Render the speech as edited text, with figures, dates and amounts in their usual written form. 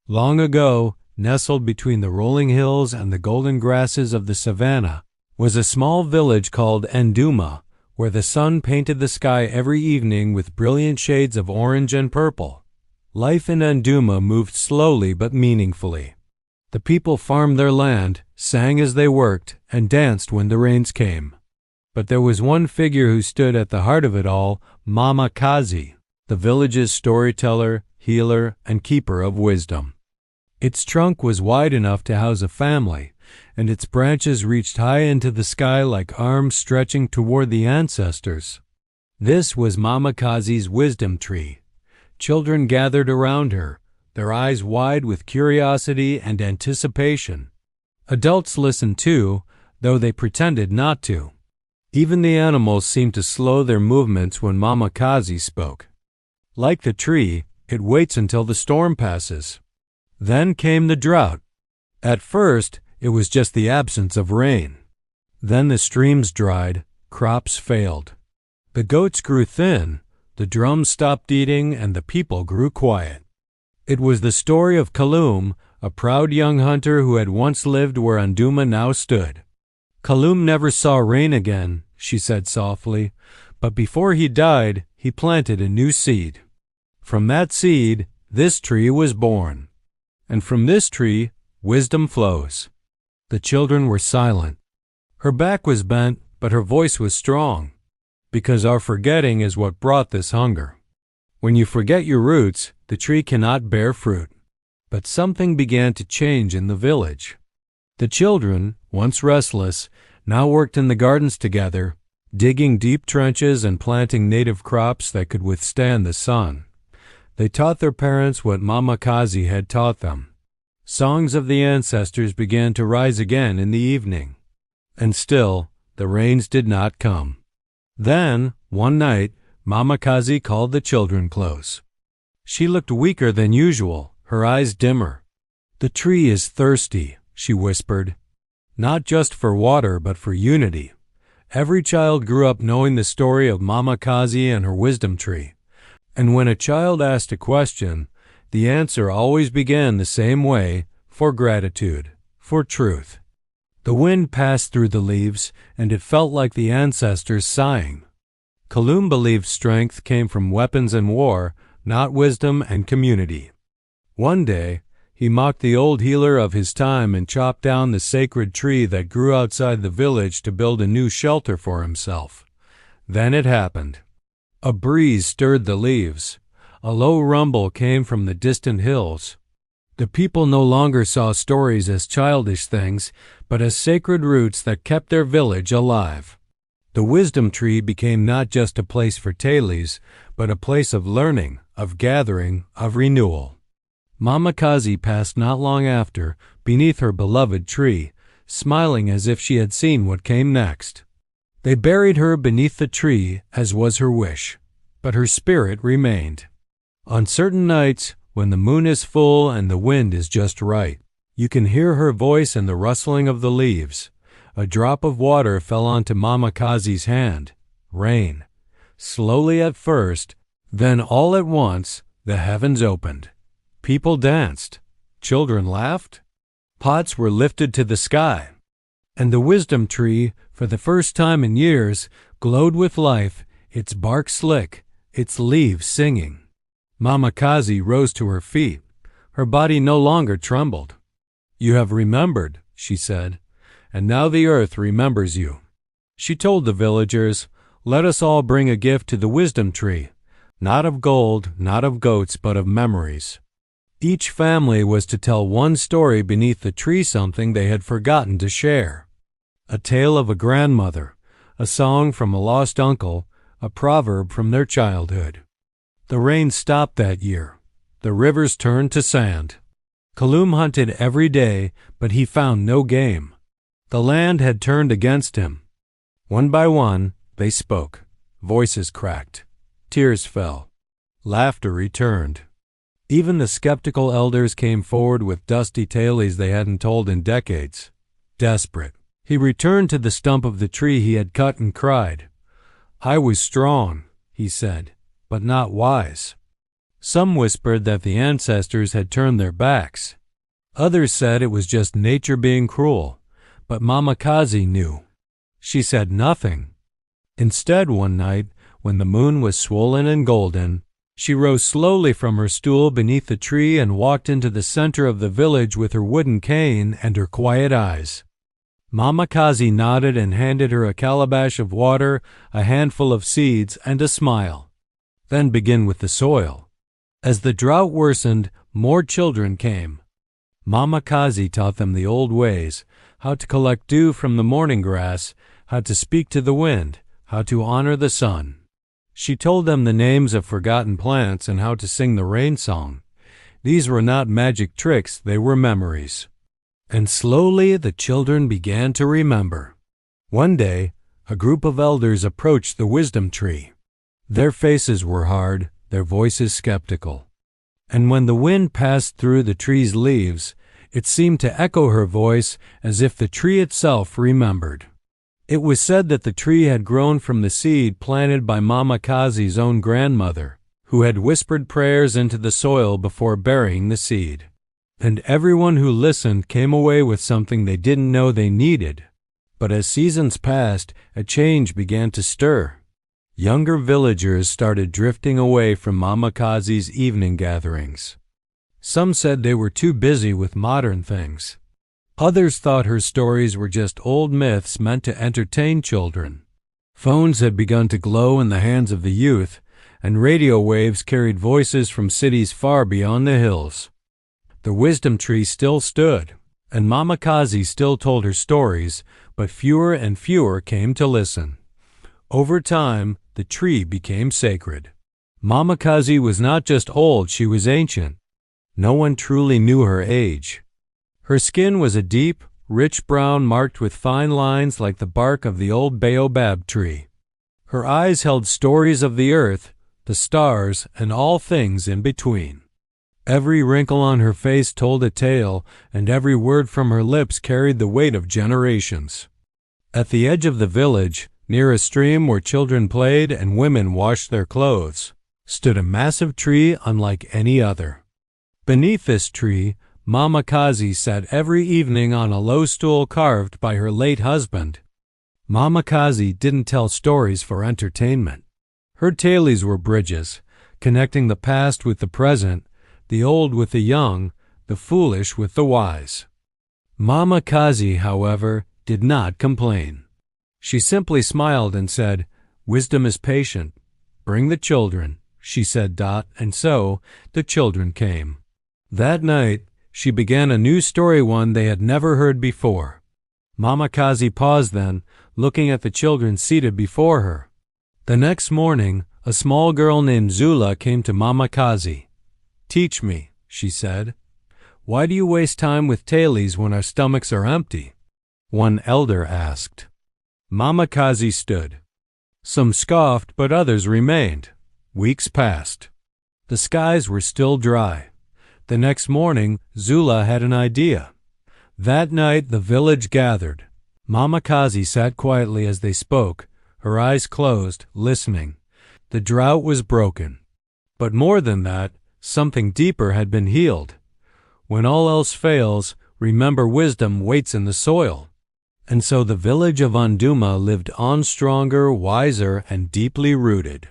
Long ago, nestled between the rolling hills and the golden grasses of the savannah, was a small village called Nduma, where the sun painted the sky every evening with brilliant shades of orange and purple. Life in Nduma moved slowly but meaningfully. The people farmed their land, sang as they worked, and danced when the rains came. But there was one figure who stood at the heart of it all, Mama Kazi, the village's storyteller, healer, and keeper of wisdom. Its trunk was wide enough to house a family, and its branches reached high into the sky like arms stretching toward the ancestors. This was Mama Kazi's wisdom tree. Children gathered around her, their eyes wide with curiosity and anticipation. Adults listened too, though they pretended not to. Even the animals seemed to slow their movements when Mama Kazi spoke. Like the tree, it waits until the storm passes. Then came the drought. At first, it was just the absence of rain. Then the streams dried, crops failed. The goats grew thin, the drums stopped eating, and the people grew quiet. It was the story of Kalum, a proud young hunter who had once lived where Nduma now stood. Kalum never saw rain again, she said softly, but before he died, he planted a new seed. From that seed, this tree was born. And from this tree, wisdom flows. The children were silent. Her back was bent, but her voice was strong, because our forgetting is what brought this hunger. When you forget your roots, the tree cannot bear fruit. But something began to change in the village. The children, once restless, now worked in the gardens together, digging deep trenches and planting native crops that could withstand the sun. They taught their parents what Mama Kazi had taught them. Songs of the ancestors began to rise again in the evening. And still, the rains did not come. Then, one night, Mama Kazi called the children close. She looked weaker than usual, her eyes dimmer. "The tree is thirsty," she whispered. Not just for water, but for unity. Every child grew up knowing the story of Mama Kazi and her wisdom tree. And when a child asked a question, the answer always began the same way, for gratitude, for truth. The wind passed through the leaves, and it felt like the ancestors sighing. Kalum believed strength came from weapons and war, not wisdom and community. One day, he mocked the old healer of his time and chopped down the sacred tree that grew outside the village to build a new shelter for himself. Then it happened. A breeze stirred the leaves. A low rumble came from the distant hills. The people no longer saw stories as childish things, but as sacred roots that kept their village alive. The wisdom tree became not just a place for tales, but a place of learning, of gathering, of renewal. Mama Kazi passed not long after, beneath her beloved tree, smiling as if she had seen what came next. They buried her beneath the tree, as was her wish, but her spirit remained. On certain nights, when the moon is full and the wind is just right, you can hear her voice and the rustling of the leaves. A drop of water fell onto Mama Kazi's hand. Rain. Slowly at first, then all at once, the heavens opened. People danced. Children laughed. Pots were lifted to the sky. And the wisdom tree, for the first time in years, glowed with life, its bark slick, its leaves singing. Mama Kazi rose to her feet. Her body no longer trembled. "You have remembered," she said, "and now the earth remembers you." She told the villagers, "Let us all bring a gift to the wisdom tree, not of gold, not of goats, but of memories." Each family was to tell one story beneath the tree, something they had forgotten to share. A tale of a grandmother, a song from a lost uncle, a proverb from their childhood. The rain stopped that year. The rivers turned to sand. Kalum hunted every day, but he found no game. The land had turned against him. One by one, they spoke. Voices cracked. Tears fell. Laughter returned. Even the skeptical elders came forward with dusty tales they hadn't told in decades. Desperate, he returned to the stump of the tree he had cut and cried. "I was strong," he said, "but not wise." Some whispered that the ancestors had turned their backs. Others said it was just nature being cruel, but Mama Kazi knew. She said nothing. Instead, one night, when the moon was swollen and golden, she rose slowly from her stool beneath the tree and walked into the center of the village with her wooden cane and her quiet eyes. Mama Kazi nodded and handed her a calabash of water, a handful of seeds, and a smile. Then begin with the soil. As the drought worsened, more children came. Mama Kazi taught them the old ways, how to collect dew from the morning grass, how to speak to the wind, how to honor the sun. She told them the names of forgotten plants and how to sing the rain song. These were not magic tricks, they were memories. And slowly the children began to remember. One day, a group of elders approached the wisdom tree. Their faces were hard, their voices skeptical. And when the wind passed through the tree's leaves, it seemed to echo her voice as if the tree itself remembered. It was said that the tree had grown from the seed planted by Mama Kazi's own grandmother, who had whispered prayers into the soil before burying the seed. And everyone who listened came away with something they didn't know they needed. But as seasons passed, a change began to stir. Younger villagers started drifting away from Mama Kazi's evening gatherings. Some said they were too busy with modern things. Others thought her stories were just old myths meant to entertain children. Phones had begun to glow in the hands of the youth, and radio waves carried voices from cities far beyond the hills. The wisdom tree still stood, and Mama Kazi still told her stories, but fewer and fewer came to listen. Over time, the tree became sacred. Mama Kazi was not just old, she was ancient. No one truly knew her age. Her skin was a deep, rich brown marked with fine lines like the bark of the old baobab tree. Her eyes held stories of the earth, the stars, and all things in between. Every wrinkle on her face told a tale, and every word from her lips carried the weight of generations. At the edge of the village, near a stream where children played and women washed their clothes, stood a massive tree unlike any other. Beneath this tree, Mama Kazi sat every evening on a low stool carved by her late husband. Mama Kazi didn't tell stories for entertainment. Her tales were bridges, connecting the past with the present, the old with the young, the foolish with the wise. Mama Kazi, however, did not complain. She simply smiled and said, "Wisdom is patient. Bring the children," she said. And so the children came. That night, she began a new story, one they had never heard before. Mama Kazi paused then, looking at the children seated before her. The next morning, a small girl named Zula came to Mama Kazi. "Teach me," she said. "Why do you waste time with tales when our stomachs are empty?" One elder asked. Mama Kazi stood. Some scoffed, but others remained. Weeks passed. The skies were still dry. The next morning, Zula had an idea. That night, the village gathered. Mama Kazi sat quietly as they spoke, her eyes closed, listening. The drought was broken. But more than that, something deeper had been healed. When all else fails, remember wisdom waits in the soil. And so the village of Unduma lived on stronger, wiser, and deeply rooted.